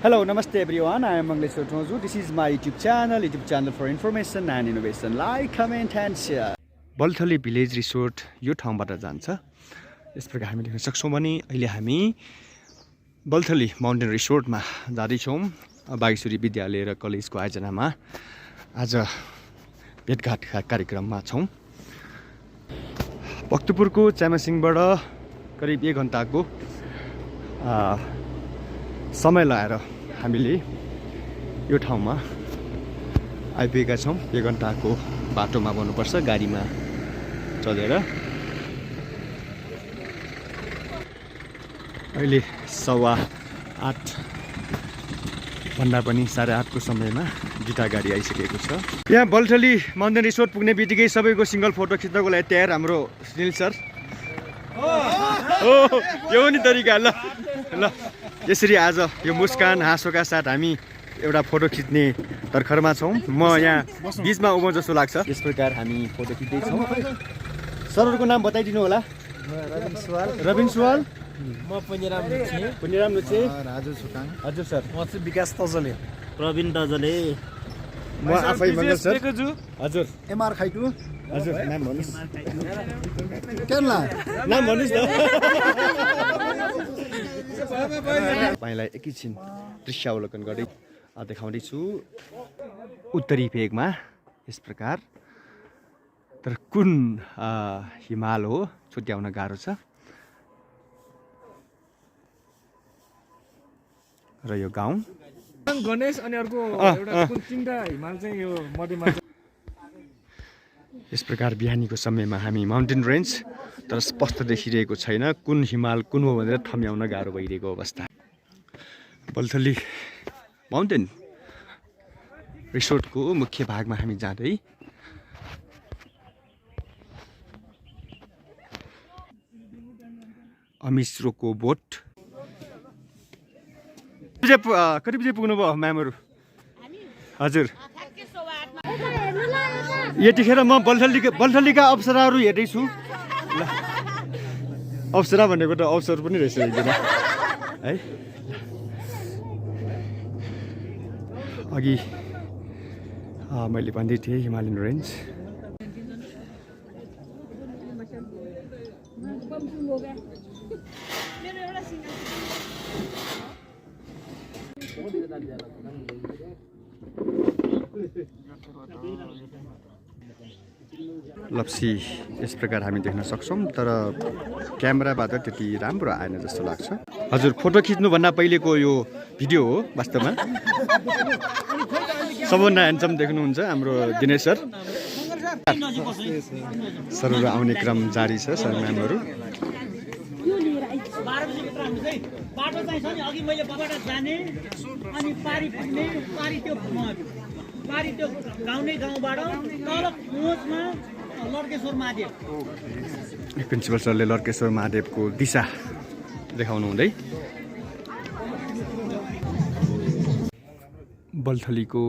Hello, namaste everyone. I am Ladkeswor. This is my YouTube channel for information and innovation. Like, comment and share. Balthali Village Resort यो ठाउँबाट जान्छ। यस प्रकार हामी देख्न सक्छौं भने अहिले हामी बल्थली माउन्टेन रिसोर्टमा जाँदै छौं। बागेश्वरी विद्यालय र कलेजको आयोजनामा आज भेटघाट कार्यक्रममा छौं। भक्तपुरको च्यामासिङबाट करिब 1 घण्टाको समय लगाएर हामीले यो ठाउँमा आइपुगेका छौं। 1 घण्टाको बाटोमा बन्नुपर्छ गाडीमा चढेर। अहिले 8:15 भन्दा पनि 8:30 को समयमा दुईटा गाडी आइसकेको छ। यहाँ बल्थली माउन्टेन रिसोर्ट पुग्ने बित्तिकै सबैको सिंगल फोटो खिच्नको लागि तयार हाम्रो सुनिल सर। यो नि तरिका ल ल यसरी आज यो मुस्कान हाँसोका साथ हामी एउटा फोटो खिच्ने तर्खरमा छौं। म यहाँ बीचमा उभो जस्तो लाग्छ। यस प्रकार हामी फोटो खिच्दै छौं। सरहरुको नाम बताइदिनु होला। रबिन सुवाल, म पुनिराम लुचे, राजु सुकाङ, हजुर सर, म चाहिँ विकास तजले, प्रवीण तजले, म आफै मङ्गल सर, हजुर एमआर खाइटु, हजुर नाम भन्नुस्। केला नाम भन्नुस् न। तपाईलाई एकैछिन दृश्यावलोकन गर्दै देखाउँदै छु। उत्तरी भेगमा यस प्रकार, तर कुन हिमाल हो छुट्याउन गाह्रो छ। र यो गाउँ गणेश अनि अर्को एउटा कुन तीनटा हिमाल चाहिँ यो मध्यमा। यस प्रकार बिहानीको समयमा हामी माउन्टेन रेन्ज तर स्पष्ट देखिरहेको छैन कुन हिमाल कुन हो भनेर ठम्याउन गाह्रो भइरहेको अवस्था। बल्थली माउन्टेन रिसोर्टको मुख्य भागमा हामी जाँदै अमिश्रोको बोट। कति बजे पुग्नुभयो म्यामहरू? हजुर यतिखेर म बल्थलीका अप्सराहरू हेर्दैछु। अप्सरा भनेको त अवसर पनि रहेछ एकजना है। अघि मैले भन्दै थिएँ हिमालयन रेन्ज। लप्सी यस प्रकार हामी देख्न सक्छौं, तर क्यामेराबाट त्यति राम्रो आएन जस्तो लाग्छ। हजुर फोटो खिच्नु भन्दा पहिलेको यो भिडियो हो वास्तवमा। सबभन्दा ह्यान्डसम देख्नुहुन्छ हाम्रो दिनेश सर। सरहरू आउने क्रम जारी छ। सर म्यामहरू बाटो चाहिँ छ नि, अघि मैले बबाट जाने अनि पारी पुग्ने, पारी त्यो गाउँबाट तल खोजमा लड्केश्वर महादेव। प्रिन्सिपल सरले लड्केश्वर महादेवको दिशा देखाउनु हुँदै बल्थलीको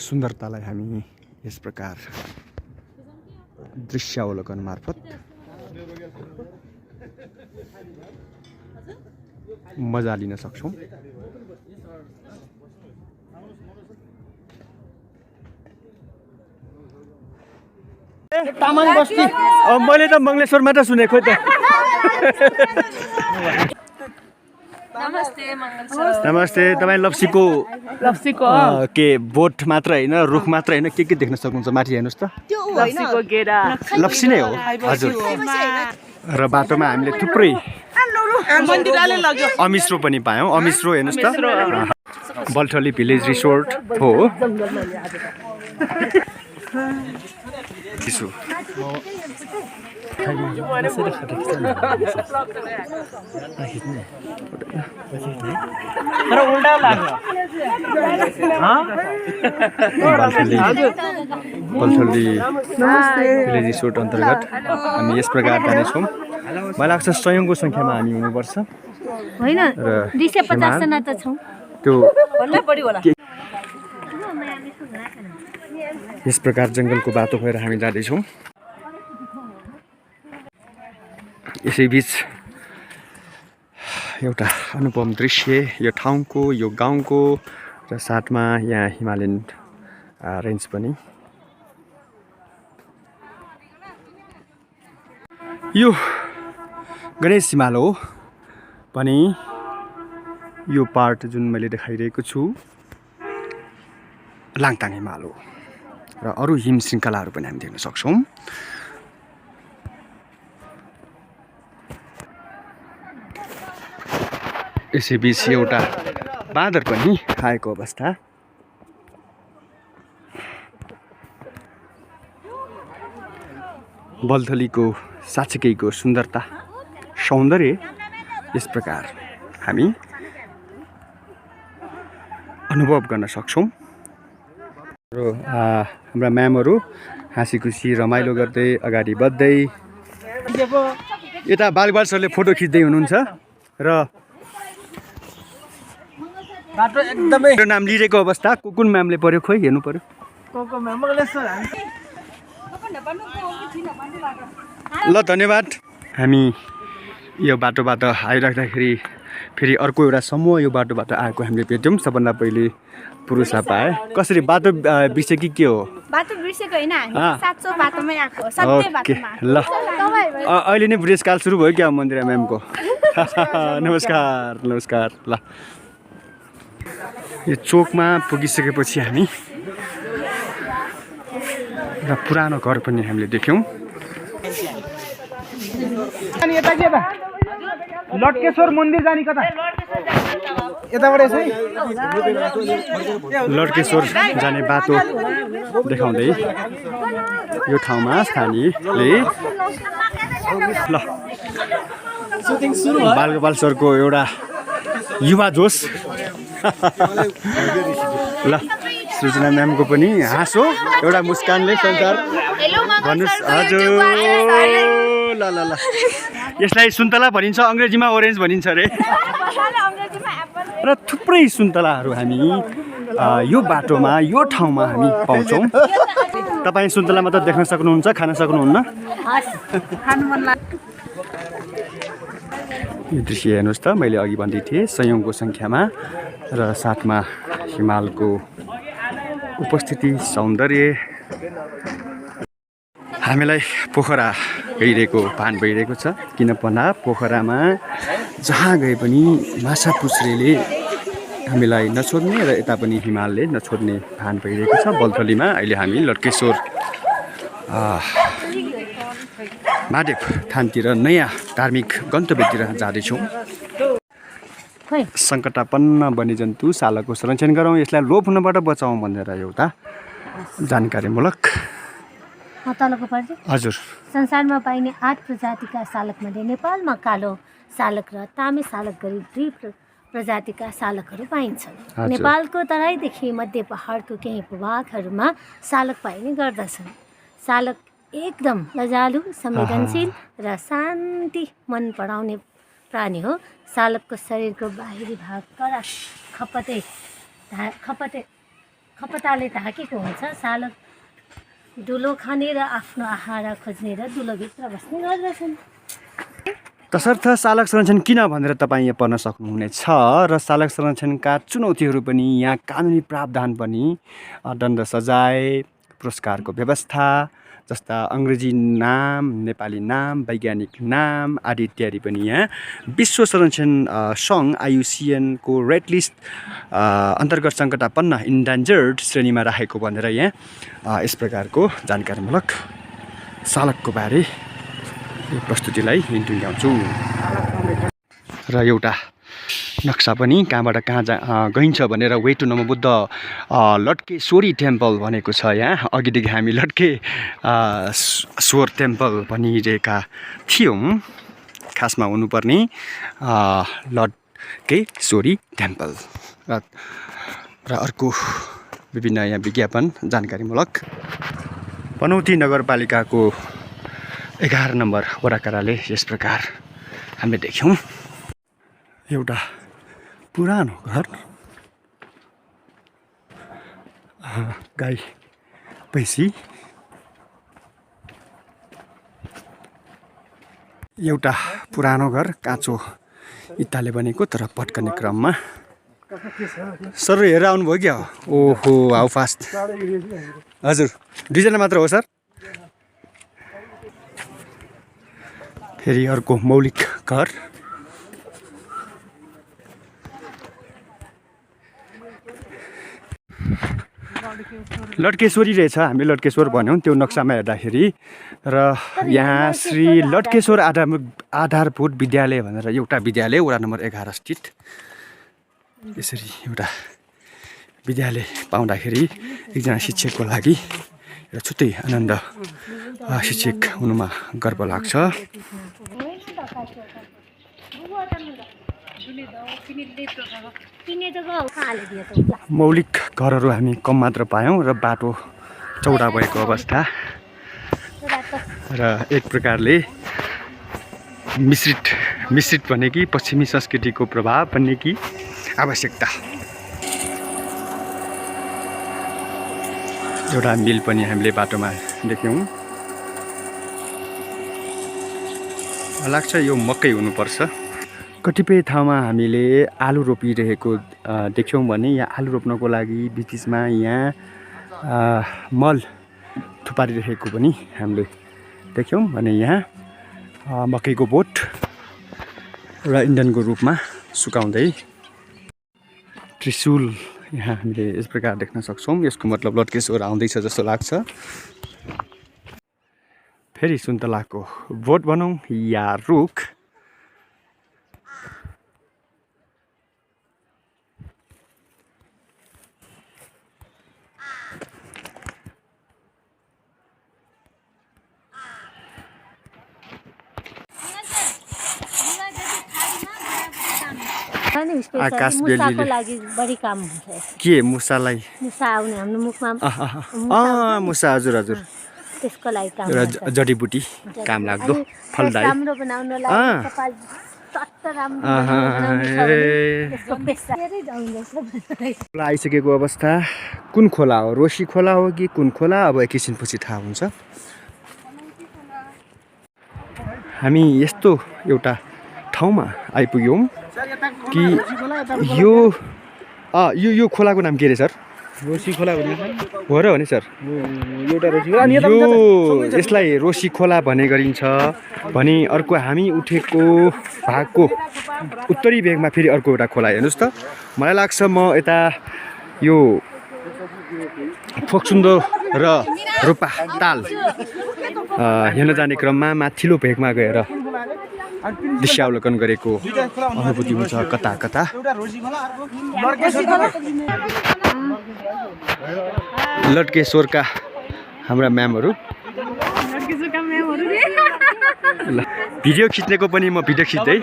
सुन्दरतालाई हामी यस प्रकार दृश्यावलोकन मार्फत मजा लिन सक्छौं। तामाङ बस्ती मैले त मङ्गलेश्वरमा त सुनेको त। नमस्ते। तपाईँ लप्सीको के बोट मात्र होइन, रुख मात्र होइन, के देख्न सक्नुहुन्छ? माथि हेर्नुहोस् त, लप्सी नै हो। हजुर र बाटोमा हामीले थुप्रै अमिश्रो पनि पायौँ। अमिश्रो हेर्नुहोस् त, बल्थली भिलेज रिसोर्ट हो। TRISUL बल्थली भिलेज रिसोर्ट अन्तर्गत हामी यस प्रकार जानेछौँ। मलाई लाग्छ सयौंको संख्यामा हामी हुनुपर्छ होइन, 250 जना त छौं। त्यो यस प्रकार जंगलको बाटो भएर हामी जाँदैछौँ। यसैबीच एउटा अनुपम दृश्य यो ठाउँको, यो गाउँको र साथमा यहाँ हिमालयन रेन्ज पनि। यो गणेश हिमाल हो पनि यो पार्ट जुन मैले देखाइरहेको छु लाङताङ हिमाल हो र अरू हिम श्रृङ्खलाहरू पनि हामी देख्न सक्छौँ। यसैबीच एउटा बाँदर पनि आएको अवस्था। बल्थलीको साँच्चैको सुन्दरता सौन्दर्य यस प्रकार हामी अनुभव गर्न सक्छौँ। र हाम्रा म्यामहरू हाँसी खुसी रमाइलो गर्दै अगाडि बढ्दै, यता बालबाल सरले फोटो खिच्दै हुनुहुन्छ र बाटो एकदमै नाम लिइरहेको अवस्था। कुन म्यामले पर्यो खोइ हेर्नु पर्यो। ल धन्यवाद। हामी यो बाटोबाट आइराख्दाखेरि फेरि अर्को एउटा समूह यो बाटोबाट आएको हामीले भेट्यौँ। सबभन्दा पहिले पुरुषलाई पाएँ। कसरी बाटो बिर्से कि के हो? बाटो बिर्सेको होइन, हामी साँचो बाटोमै आएको, सत्य बाटोमा। ल अहिले नै बुढेसकाल सुरु भयो क्या मन्दिरा म्यामको? नमस्कार नमस्कार। ल यो चोकमा पुगिसकेपछि हामी र पुरानो घर पनि हामीले देख्यौँ। लड्केश्वर मन्दिर जाने कता? यताबाट यसै लड्केश्वर जाने बाटो देखाउँदै यो ठाउँमा स्थानीयले ल बालगोपाल सरको एउटा युवा जोस। ल सृजना म्यामको पनि हाँसो एउटा मुस्कानले संसार भन्नुहोस्। हजुर ल ल ल यसलाई सुन्तला भनिन्छ, अङ्ग्रेजीमा ओरेन्ज भनिन्छ अरे। र थुप्रै सुन्तलाहरू हामी यो बाटोमा यो ठाउँमा हामी पाउँछौँ। तपाईँ सुन्तला मात्र देख्न सक्नुहुन्छ, खान सक्नुहुन्न। यो दृश्य हेर्नुहोस् त, मैले अघि भन्दै थिएँ सयौँको सङ्ख्यामा र साथमा हिमालको उपस्थिति सौन्दर्य। हामीलाई पोखरा गइरहेको भान भइरहेको छ, किन भन्दा पोखरामा जहाँ गए पनि माछा पुछ्रेले हामीलाई नछोड्ने र यता पनि हिमालले नछोड्ने भान भइरहेको छ। बल्थलीमा अहिले हामी लड्केश्वर महादेव थानतिर नयाँ धार्मिक गन्तव्यतिर जाँदैछौँ। सङ्कटापन्न वन्यजन्तु सालकको संरक्षण गरौँ, यसलाई लोप हुनबाट बचाउँ भनेर एउटा जानकारीमूलक। हजुर, संसारमा पाइने 8 प्रजातिका सालकमध्ये नेपालमा कालो सालक र तामे सालक गरी 2 प्रजातिका सालकहरू पाइन्छन्। नेपालको तराईदेखि मध्य पहाडको केही भूभागहरूमा सालक पाइने गर्दछन्। सालक एकदम लजालु, संवेदनशील र शान्ति मन पराउने प्राणी हो। सालकको शरीरको बाहिरी भाग कडा खपताले ढाकेको हुन्छ। सालक दुलो खाने र आफ्नो आहारा खोज्ने र दुलोभित्र बस्ने गर्दछन्। तसर्थ सालक संरक्षण किन भनेर तपाईँ यहाँ पढ्न सक्नुहुनेछ र सालक संरक्षणका चुनौतीहरू पनि, यहाँ कानुनी प्रावधान पनि, दण्ड सजाय, पुरस्कारको व्यवस्था जस्ता अङ्ग्रेजी नाम, नेपाली नाम, वैज्ञानिक नाम आदि इत्यादि पनि यहाँ विश्व संरक्षण सङ्घ IUCN को रेड लिस्ट अन्तर्गत सङ्कटापन्न इन्डेन्जर्ड श्रेणीमा राखेको भनेर यहाँ यस प्रकारको जानकारीमूलक सालकको बारे प्रस्तुतिलाई टुङ्ग्याउँछु। र एउटा नक्सा पनि कहाँबाट कहाँ गइन्छ भनेर वे टु नमबुद्ध लड्केश्वरी टेम्पल भनेको छ। यहाँ अघिदेखि हामी लड्केश्वर टेम्पल भनिरहेका थियौँ, खासमा हुनुपर्ने लड्केश्वरी टेम्पल। र अर्को विभिन्न यहाँ विज्ञापन जानकारीमूलक पनौती नगरपालिकाको 11 नम्बर वडाकाराले यस प्रकार हामीले देख्यौँ। एउटा पुरानो घर, गाई भैँसी, एउटा पुरानो घर, काँचो इत्ताले बनेको तर पट्कने क्रममा सर हेरेर आउनुभयो क्या ओहो हाउ फास्ट हजुर 2 जना मात्र हो सर फेरि अर्को मौलिक घर लड्केश्वरी रहेछ हामी लड्केश्वर भन्यौँ त्यो नक्सामा हेर्दाखेरि र यहाँ श्री लड्केश्वर आधारभूत विद्यालय भनेर एउटा विद्यालय वडा नम्बर 11 स्थित यसरी एउटा विद्यालय पाउँदाखेरि एकजना शिक्षकको लागि एउटा छुट्टै आनन्द शिक्षक हुनुमा गर्व लाग्छ मौलिक घरहरू हामी कम मात्र पायौँ र बाटो चौडा भएको अवस्था र एक प्रकारले मिश्रित भने कि पश्चिमी संस्कृतिको प्रभाव भन्ने कि आवश्यकता एउटा मिल पनि हामीले बाटोमा देख्यौँ लाग्छ यो मकै हुनुपर्छ कतिपय ठाउँमा हामीले आलु रोपिरहेको देख्यौँ भने यहाँ आलु रोप्नको लागि बिचमा यहाँ मल थुपारिरहेको पनि हामीले देख्यौँ भने यहाँ मकैको बोट र इन्धनको रूपमा सुकाउँदै त्रिशूल यहाँ हामीले यस प्रकार देख्न सक्छौँ यसको मतलब लड्केश्वर आउँदैछ जस्तो लाग्छ फेरि सुन्तलाको बोट भनौँ या रुख आकाश बेलीले लागि बढी काम हुन्छ के मुसालाई मुसा आउने हाम्रो मुखमा मुसा हजुर हजुर त्यसको लागि काम एउटा जडीबुटी काम लाग्दो फलदायी राम्रो बनाउनको लागि कपाल सट्ट राम्रो आइसकेको अवस्था कुन खोला हो रोशी खोला हो कि कुन खोला अब एकैछिनपछि थाहा हुन्छ हामी यस्तो एउटा ठाउँमा आइपुग्यौँ कि यो खोलाको नाम के अरे सर रोशी खोला हो र भने सर एउटा रोशी खोला यो यसलाई रोशी खोला भन्ने गरिन्छ भने अर्को हामी उठेको भागको उत्तरी भेगमा फेरि अर्को एउटा खोला हेर्नुहोस् त मलाई लाग्छ म यता यो फोक्सुन्दो र रोपा ताल हेर्न जाने क्रममा माथिल्लो भेगमा गएर दृश्यावलोकन गरेको अनुभूति हुन्छ कता कता लड्केश्वरका हाम्रा म्यामहरू ल भिडियो खिच्नेको पनि म भिडियो खिच्दै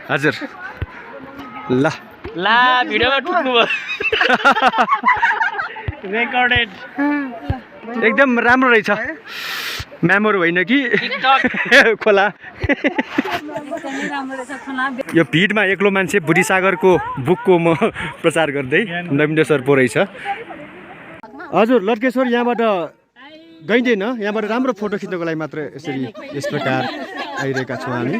हजुर ल ला भिडियोमा टुक्नु भयो रेकर्डेड एकदम राम्रो रहेछ म्यामहरू होइन कि खोला यो भिडमा एक्लो मान्छे बुढीसागरको बुकको म प्रचार गर्दै नवीन सर पो रहेछ हजुर लड्केश्वर यहाँबाट गइँदैन यहाँबाट राम्रो फोटो खिच्नको लागि मात्र यसरी यस प्रकार आइरहेका छौँ हामी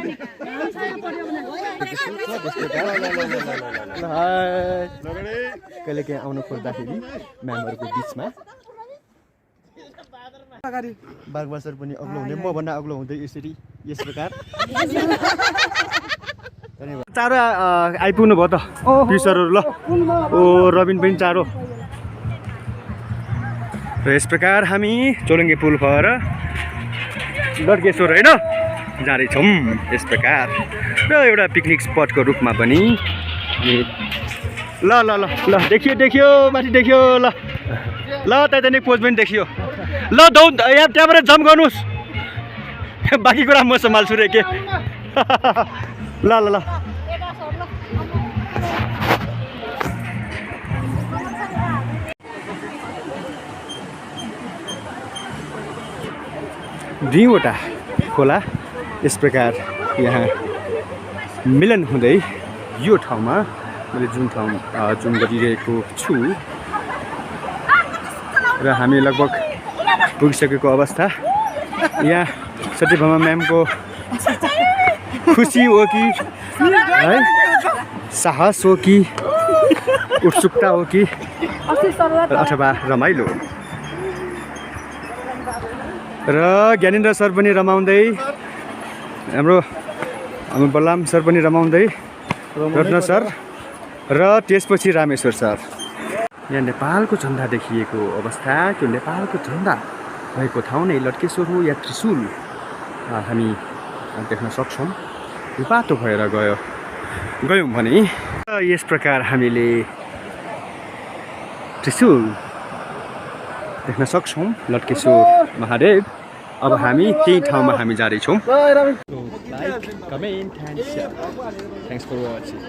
कहिले काहीँ आउनु खोज्दाखेरि म्यामहरूको बिचमा बागवासर पनि अग्लो हुँदै म भन्दा अग्लो हुँदै यसरी यस प्रकार चारो आइपुग्नु भयो त फिसरहरू ल ओ रबिन पनि चारो र यस प्रकार हामी चोलङ्गे पुल भएर लड्केश्वर होइन जाँदैछौँ यस प्रकार र एउटा पिकनिक स्पटको रूपमा पनि ल ल ल ल देखियो माथि देखियो ल ल टाइटानिक पोज पनि देखियो ल दौड यहाँ त्यहाँबाट जम्प गर्नुहोस् बाँकी कुरा म सम्हाल्छु रे के ल ल ल दुईवटा खोला यस प्रकार यहाँ मिलन हुँदै यो ठाउँमा मैले जुन गरिरहेको छु र हामी लगभग पुगिसकेको अवस्था यहाँ सत्यभामा म्यामको खुसी हो कि है साहस हो कि उत्सुकता हो कि अथवा रमाइलो हो। र ज्ञानेन्द्र सर पनि रमाउँदै, हाम्रो बलराम सर पनि रमाउँदै, रत्न सर र त्यसपछि रामेश्वर सर। यहाँ नेपालको झन्डा देखिएको अवस्था, त्यो नेपालको झन्डा भएको ठाउँ नै लड्केश्वर हो या त्रिशुल हामी देख्न सक्छौँ। यो बाटो भएर गयौँ भने यस प्रकार हामीले त्रिशुल देख्न सक्छौँ, लड्केश्वर महादेव। अब हामी त्यही ठाउँमा हामी जाँदैछौँ। Like, comment and share. Thanks for watching.